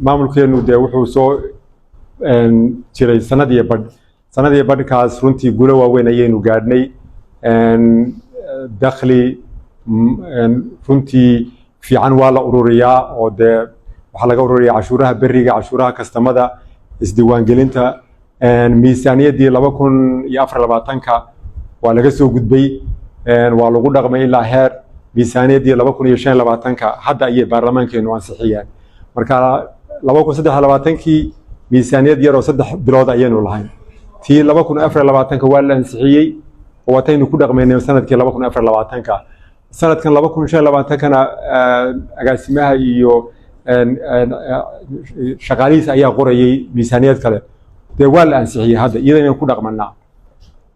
maamulkeenu dee wuxuu soo jiray sanadii badhkaas runtii guulo waaweyn ayaynu gaadhnay dakhli runtii fiican waa la ururiyaa oo dee waxaa laga ururiyaa cashuuraha beriga cashuuraha kastamada isdiiwaangelinta miisaaniyaddii 2024 waa laga soo gudbay waa lagu dhaqmay ilaa heer miisaaniyaddii 2025 hadda ayay baarlamaankeenu ansixiyeen marka 2023 miisaaniyad yar oo 3 bilood ayaynu lahayn tii 2024 waa la ansixiyey oo wataynu ku dhaqmaynay sanadkii 2024 sanadkan 2025 agaasimaha iyo shaqaalihiisa ayaa qorayay miisaaniyad kale dee waa la ansixiyey hadda iyada inaan ku dhaqmanaa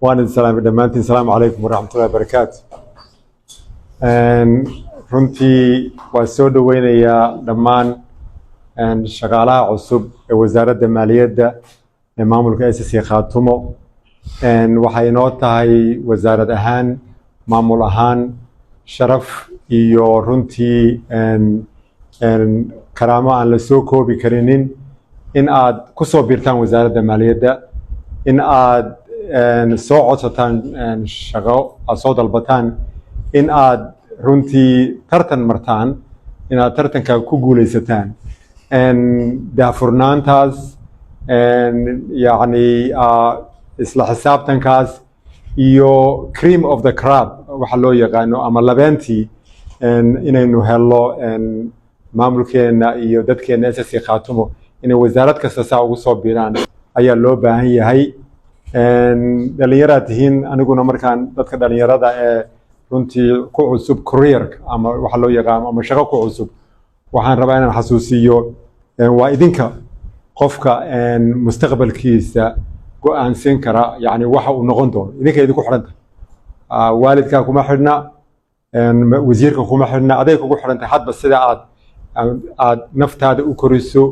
waana salaam dhammaantiin salaamu calaykum waraxmatullahi wabarakaatu runtii waa soo dhaweynayaa dhammaan shaqaalaha cusub ee wasaaradda maaliyadda ee maamulka SSC Khaatumo waxay inoo tahay wasaarad ahaan maamul ahaan sharaf iyo runtii karaamo aan la soo koobi karinin in aad ku soo biirtaan wasaaradda maaliyadda in aad soo codsataan shaqo aad soo dalbataan in aad runtii tartan martaan in aad tartanka ku guulaysataan daafurnaantaas yacni isla xisaabtankaas iyo cream of the crop waxa loo yaqaano ama labeentii inaynu helo maamulkeena iyo dadkeena SSC Khaatumo inay wasaarad kasta saa ugu soo biiraan ayaa loo baahan yahay dhalinyarada tihiin aniguna markaan dadka dhalinyarada ee runtii ku cusub career ama waxa loo yaqaan ama shaqo ku cusub waxaan rabaa inaan xasuusiyo waa idinka qofka mustaqbalkiisa go'aansan kara yani waxa uu noqon doono idinka idinku xiranta waalidka kuma xirna wasiirka kuma xirna aday kugu xiranta hadba sida aad naftaada u koriso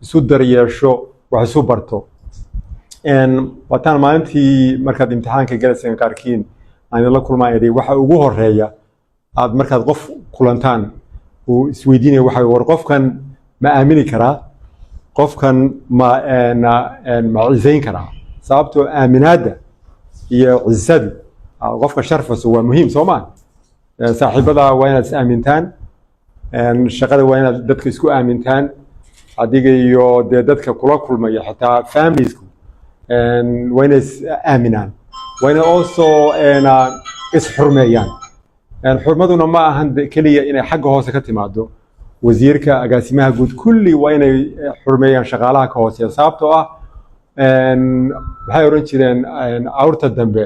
isu daryeesho wax isu barto wataan maalintii markaad imtixaanka galayseen qaarkiin aan la kulmaayay waxa ugu horeeya aad markaad qof kulantaan uu isweydiinaya waxa war qofkan ma aamini karaa qofkan ma ciisayn karaa sababtoo aaminaada iyo ciisadu qofka sharfasu waa muhiim Soomaa saaxiibada waa inaad is aamintaan shaqada waa inaad dadka isku aamintaan adiga iyo dadka kula kulmaya xitaa familiesku waa inay is aaminaan waa inay also is xurmeeyaan xurmaduna ma ahan kaliya inay xagga hoose ka timaado wasiirka agaasimaha guud kulli waa inay xurmeeyaan shaqaalaha ka hooseeya sababtoo ah waxay oran jireen awrta dambe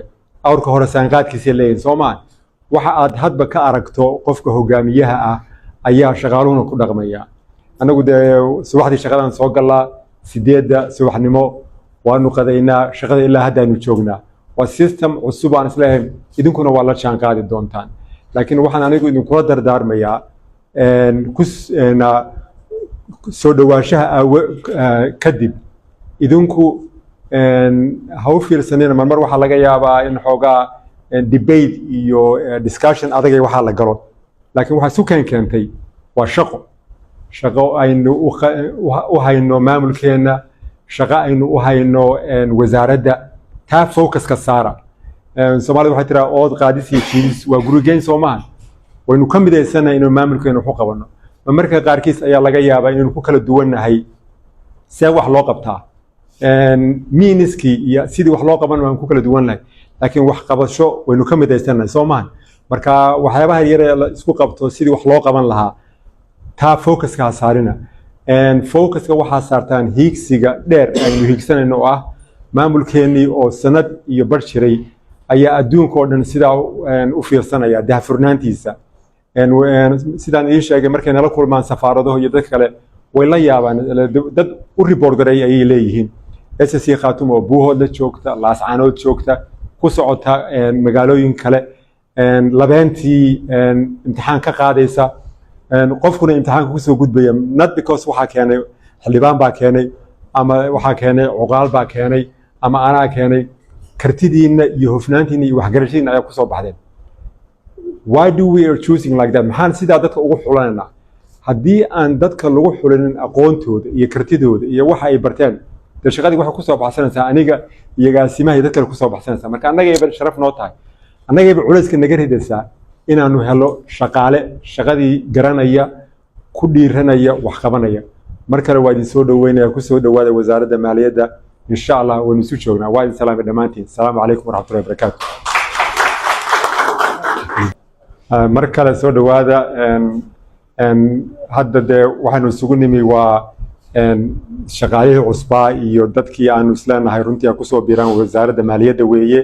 awrka hore saanqaadkiisa leeyahay Soomaa waxa aad hadba ka aragto qofka hogaamiyaha ah ayaa shaqaaluhuna ku dhaqmaya anagu subaxdii shaqadan soo galaa 8 subaxnimo waanu qadaynaa shaqada ilaa haddaanu joognaa waa system cusub aan islahayn idinkuna waa la jaan qaadi doontaan laakiin waxaan anigu idinkula dardaarmayaa soo dhawaanshaha kadib idinku ha u fiirsanina mar waxaa laga yaabaa in xoogaa debate iyo discussion adag waxaa la galo laakiin waxa isu keentay waa shaqo aynu u hayno maamulkeena shaqo aynu u hayno wasaaradda taa focus ka saara Soomaalidu waxay tiraa ood qaadis iyo jiis waa gurigeyn Soomaa waynu ka mideysanahay inuu maamulkeena wax u qabano marka qaarkiis ayaa laga yaabaa inuu ku kala duwanahay see wax loo qabtaa miiniski iyo sidii wax loo qaban waan ku kala duwanahay laakiin wax qabasho waynu ka mideysanahay Soomaa marka waxyaabaha yar ee isku qabto sidii wax loo qaban lahaa taa focus ka saarina focuska waxa saartaan hiigsiga dheer aynu hiigsanayno oo ah maamulkeeni oo sanad iyo bar jiray ayaa adduunka oo dhan sida u fiirsanaya daafurnaantiisa sidaan ii sheegay markay nala kulmaan safaaradaha iyo dad kale way la yaabaan dad u report garay ayay leeyihiin SSC Khaatumo buuhooda joogta laascaanood joogta ku socota magaalooyin kale labeentii imtixaan ka qaadaysa qofkuna imtixaanka ku soo gudbaya not because waxa keenay xildhibaan baa keenay ama waxa keenay cuqaal baa keenay ama anaa keenay kartidiina iyo hufnaantiina iyo waxgarashadiina ayaa ku soo baxdeen why do we are choosing like that maxaan sidaa dadka ugu xulanayna haddii aan dadka lagu xulinin aqoontooda iyo kartidooda iyo waxa ay barteen dee shaqadii waxay kusoo baxsanaysaa aniga iyo agaasimaha iyo dad kale kusoo baxsanaysaa marka annagayba sharaf noo tahay annagayba culayska naga ridaysaa inaanu helo shaqaale shaqadii garanaya ku dhiiranaya wax qabanaya mar kale waa idin soo dhaweynaya ku soo dhawaada wasaaradda maaliyadda insha Allah waynu isu joognaa waa idin salaamay dhammaantiin asalaamu calaykum waraxmatullahi wabarakaatu mar kale soo dhawaada hadda dee waxaanu isugu nimi waa shaqaalihii cusbaa iyo dadkii aanu isleenahay runtii aan kusoo biiraan wasaaradda maaliyadda weeye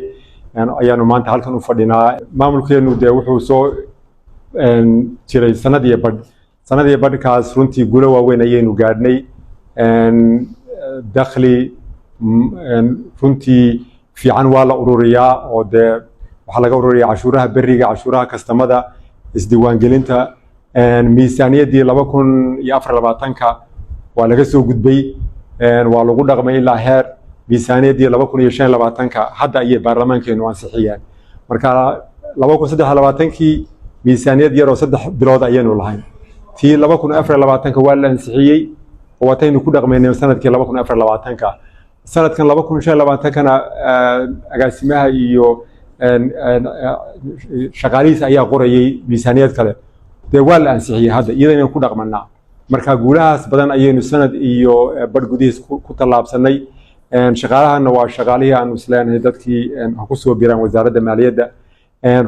ayaanu maanta halkan u fadhinaa maamulkeenu dee wuxuu soo jiray sanadii badhkaas runtii guulo waaweyn ayaynu gaadhnay dakhli runtii fiican waa la ururiyaa oo dee waxaa laga ururiyaa cashuuraha beriga cashuuraha kastamada isdiiwaangelinta miisaaniyaddii 2024 waa laga soo gudbay waa lagu dhaqmay ilaa heer miisaaniyaddii 2025 hadda ayay baarlamaankeenu ansixiyeen marka 2023kii miisaaniyad yar oo 3 bilood ayaynu lahayn tii 2024 waa la ansixiyey oo wataynu ku dhaqmaynay sanadkii 2024 sanadkan 2025kana agaasimaha iyo shaqaalihiisa ayaa qorayay miisaaniyad kale dee waa la ansixiyey hadda iyadana ku dhaqmanaa marka guulahaas badan ayaynu sanad iyo badh gudihiis ku tallaabsanay shaqaalahana waa shaqaalihii aanu isleenahay dadkii ku soo biiraan wasaaradda maaliyadda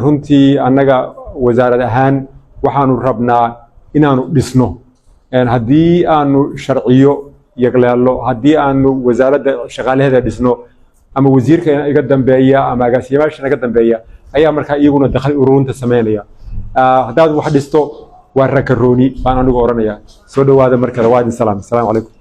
runtii annaga wasaarad ahaan waxaanu rabnaa inaanu dhisno haddii aanu sharciyo yagleelno haddii aanu wasaaradda shaqaalaheeda dhisno ama wasiirka iga dambeeya ama agaasimayaasha iga dambeeya ayaa markaa iyaguna dakhli ururinta sameynaya haddaad wax dhisto waa rakarooni baan anigu oranayaa soo dhawaada mar kale waa idin salaam assalaamu calaykum